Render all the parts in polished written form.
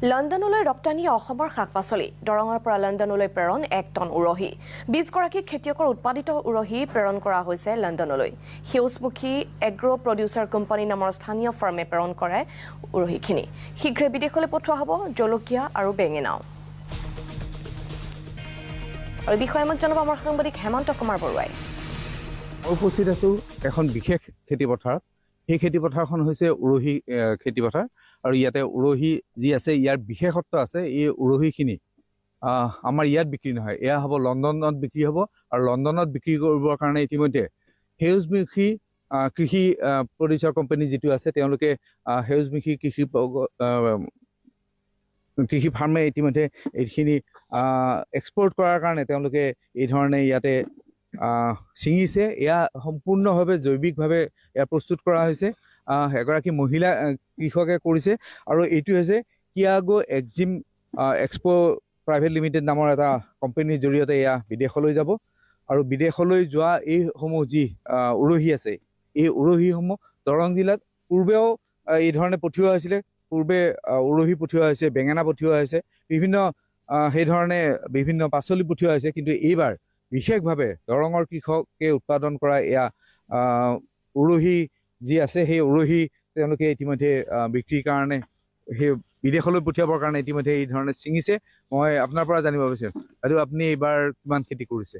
লণ্ডনলৈ ৰপ্তানি অসমৰ শাক-পাচলি দৰঙৰ পৰা লণ্ডনলৈ প্ৰেৰণ 1 টন উৰহি 20 গৰাকী খেতিয়কৰ উৎপাদিত উৰহি প্ৰেৰণ কৰা হৈছে লণ্ডনলৈ সেউজমুখী এগ্ৰো প্ৰডিউচাৰ কোম্পানী নামৰ স্থানীয় ফাৰ্মে প্ৰেৰণ কৰে উৰহিখিনি শীঘ্ৰে বিদেশলৈ পঠোৱা হ'ব জলকীয়া আৰু বেঙেনাও আৰু বিষয়ে আমাক জনাব আমাৰ সাংবাদিক হেমন্ত কুমাৰ বৰুৱাই উপস্থিত আছো এখন বিশেষ খেতি পথাৰত সেই খেতি পথাৰখন হৈছে উৰহি খেতি পথাৰ আৰু ইয়াতে উৰহি যি আছে ইয়াৰ বিশেষত্ব আছে এই উৰহিখিনি আমাৰ ইয়াত বিক্ৰী নহয় এয়া হ'ব লণ্ডনত বিক্ৰী হ'ব আৰু লণ্ডনত বিক্ৰী কৰিবৰ কাৰণে ইতিমধ্যে সেউজমুখী কৃষি প্ৰডিউচাৰ কোম্পানী যিটো আছে তেওঁলোকে সেউজমুখী কৃষি ফাৰ্মে ইতিমধ্যে এইখিনি এক্সপৰ্ট কৰাৰ কাৰণে তেওঁলোকে এই ধৰণে ইয়াতে ছিঙিছে এয়া সম্পূৰ্ণভাৱে জৈৱিকভাৱে এয়া প্ৰস্তুত কৰা হৈছে এগৰাকী মহিলা কৃষকে কৰিছে আৰু এইটো হৈছে কিয়াগো এক্সিম এক্সপো প্ৰাইভেট লিমিটেড নামৰ এটা কোম্পানীৰ জৰিয়তে এয়া বিদেশলৈ যাব আৰু বিদেশলৈ যোৱা এইসমূহ যি উৰহি আছে এই উৰহিসমূহ দৰং জিলাত পূৰ্বেও এই ধৰণে পঠিওৱা হৈছিলে পূৰ্বে উৰহি পঠিওৱা হৈছে বেঙেনা পঠিওৱা হৈছে বিভিন্ন সেই ধৰণে বিভিন্ন পাচলি পঠিওৱা হৈছে কিন্তু এইবাৰ বিশেষভাৱে দৰঙৰ কৃষকে উৎপাদন কৰা এয়া উৰহি যি আছে সেই উৰহি তেওঁলোকে ইতিমধ্যে বিক্ৰীৰ কাৰণে সেই বিদেশলৈ পঠিয়াবৰ কাৰণে ইতিমধ্যে এই ধৰণে ছিঙিছে মই আপোনাৰ পৰা জানিব বিচাৰিম আৰু আপুনি এইবাৰ কিমান খেতি কৰিছে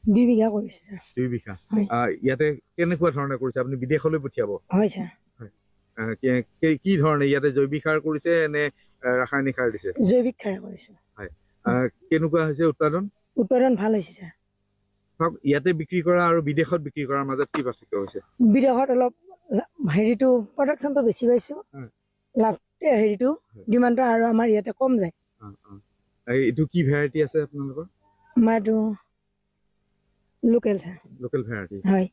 2 বিঘা কৰিছে স্যাৰ 2 বিঘা ইয়াতে কেনেকুৱা ধৰণে কৰিছে আপুনি বিদেশলৈ পঠিয়াব হয় স্যাৰ কি ধৰণে ইয়াতে জৈৱিক সাৰ কৰিছে নে ৰাসায়নিক সাৰ দিছে জৈৱিক সাৰ কৰিছে হয় কেনেকুৱা হৈছে উৎপাদন ভাল হৈছে স্যাৰ ইয়াতে বিক্ৰী কৰা আৰু বিদেশত বিক্ৰী কৰাৰ মাজত কি পাৰ্থক্য হৈছে বিদেশত অলপ হেৰিটো প্ৰডাকশনটো বেছি পাইছো লাভ হেৰিটো ডিমাণ্ডটো আৰু আমাৰ ইয়াতে কম যায় এইটো কি ভেৰাইটি আছে আপোনালোকৰ আমাৰটো লোকেল স্যাৰ লোকেল ভেৰাইটি হয়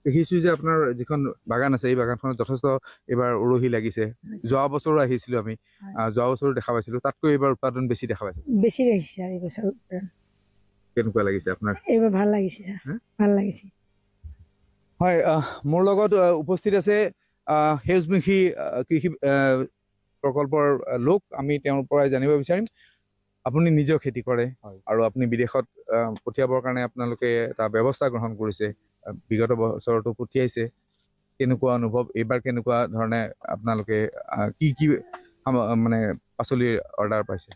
দেখিছো যে আপোনাৰ যিখন বাগান আছে এই বাগানখনত যথেষ্ট এইবাৰ উৰহি লাগিছে যোৱা বছৰো আহিছিলো আমি যোৱা বছৰো দেখা পাইছিলো তাতকৈ এইবাৰ উৎপাদন বেছি দেখা পাইছো বেছি আহিছে স্যাৰ এই বছৰ কেনেকুৱা লাগিছে আপোনাৰ এইবাৰ ভাল লাগিছে স্যাৰ ভাল লাগিছে হয় মোৰ লগত উপস্থিত আছে সেউজমুখী কৃষি প্ৰকল্পৰ লোক আমি তেওঁৰ পৰাই জানিব বিচাৰিম আপুনি নিজেও খেতি কৰে আৰু আপুনি বিদেশত পঠিয়াবৰ কাৰণে আপোনালোকে এটা ব্যৱস্থা গ্ৰহণ কৰিছে বিগত বছৰতো পঠিয়াইছে কেনেকুৱা অনুভৱ এইবাৰ কেনেকুৱা ধৰণে আপোনালোকে কি মানে পাচলিৰ অৰ্ডাৰ পাইছে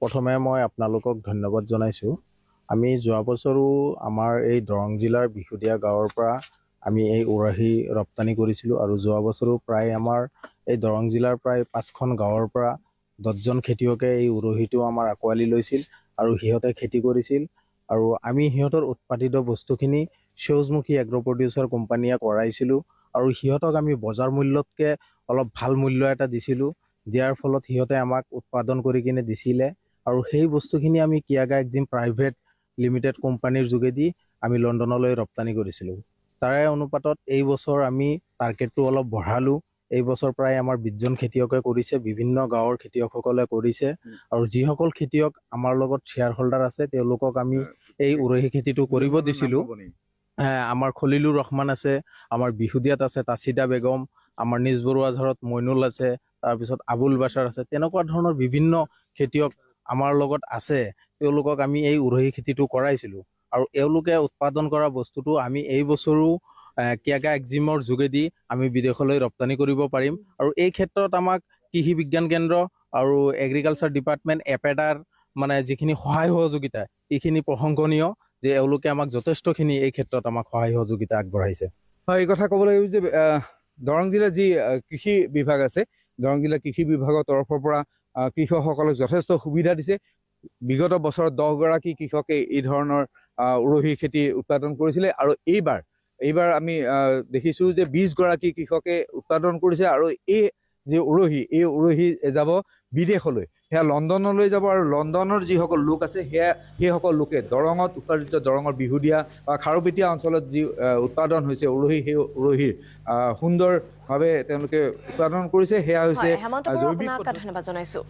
প্ৰথমে মই আপোনালোকক ধন্যবাদ জনাইছো আমি যোৱা বছৰো আমাৰ এই দৰং জিলাৰ বিহুদিয়া গাঁৱৰ পৰা আমি এই উৰহি ৰপ্তানি কৰিছিলোঁ আৰু যোৱা বছৰো প্ৰায় আমাৰ এই দৰং জিলাৰ প্ৰায় 5খন গাঁৱৰ পৰা 10জন খেতিয়কে এই উৰহিটো আমাৰ আঁকোৱালি লৈছিল আৰু সিহঁতে খেতি কৰিছিল আৰু আমি সিহঁতৰ উৎপাদিত বস্তুখিনি সেউজমুখী এগ্ৰো প্ৰডিউচাৰ কোম্পানীয়ে কৰাইছিলোঁ আৰু সিহঁতক আমি বজাৰ মূল্যতকৈ অলপ ভাল মূল্য এটা দিছিলোঁ দিয়াৰ ফলত সিহঁতে আমাক উৎপাদন কৰি কিনে দিছিলে আৰু সেই বস্তুখিনি আমি কিয়াগা এক্সিম প্ৰাইভেট লিমিটেড কোম্পানীৰ যোগেদি আমি লণ্ডনলৈ ৰপ্তানি কৰিছিলোঁ তাৰে অনুপাতত এই বছৰ আমি টাৰ্গেটটো অলপ বঢ়ালোঁ এই বছৰ প্ৰায় আমাৰ 20জন খেতিয়কে কৰিছে বিভিন্ন গাঁৱৰ খেতিয়কসকলে কৰিছে আৰু যিসকল খেতিয়ক আমাৰ লগত শ্বেয়াৰ হোল্ডাৰ আছে তেওঁলোকক আমি এই উৰহি খেতিটো কৰিব দিছিলোঁ আমাৰ খলিলুৰ ৰহমান আছে আমাৰ বিহুদিয়াত আছে তাছিদা বেগম আমাৰ নিজ বৰুৱাঝাৰত মইনুল আছে তাৰপিছত আবুল বাছাৰ আছে তেনেকুৱা ধৰণৰ বিভিন্ন খেতিয়ক আমাৰ লগত আছে তেওঁলোকক আমি এই উৰহি খেতিটো কৰাইছিলোঁ আৰু এওঁলোকে উৎপাদন কৰা বস্তুটো আমি এই বছৰো কিয়াগা এক্সিমৰ যোগেদি আমি বিদেশলৈ ৰপ্তানি কৰিব পাৰিম আৰু এই ক্ষেত্ৰত আমাক কৃষি বিজ্ঞান কেন্দ্ৰ আৰু এগ্ৰিকালচাৰ ডিপাৰ্টমেণ্ট এপেডাৰ মানে যিখিনি সহায় সহযোগিতা এইখিনি প্ৰশংসনীয় যে এওঁলোকে আমাক যথেষ্টখিনি এই ক্ষেত্ৰত আমাক সহায় সহযোগিতা আগবঢ়াইছে হয় এই কথা ক'ব লাগিব যে দৰং জিলাৰ যি কৃষি বিভাগ আছে দৰং জিলা কৃষি বিভাগৰ তৰফৰ পৰা কৃষকসকলক যথেষ্ট সুবিধা দিছে বিগত বছৰত 10 গৰাকী কৃষকে এই ধৰণৰ উৰহি খেতি উৎপাদন কৰিছিলে আৰু এইবাৰ আমি দেখিছো যে 20 গৰাকী কৃষকে উৎপাদন কৰিছে আৰু এই যে এই উৰহি যাব বিদেশলৈ সেয়া লণ্ডনলৈ যাব আৰু লণ্ডনৰ যিসকল লোক আছে সেইসকল লোকে দৰঙত উৎপাদিত দৰঙৰ বিহুদিয়া বা খাৰুপেটীয়া অঞ্চলত যি উৎপাদন হৈছে উৰহি সেই উৰহিৰ সুন্দৰভাৱে তেওঁলোকে উৎপাদন কৰিছে সেয়া হৈছে ধন্যবাদ জনাইছো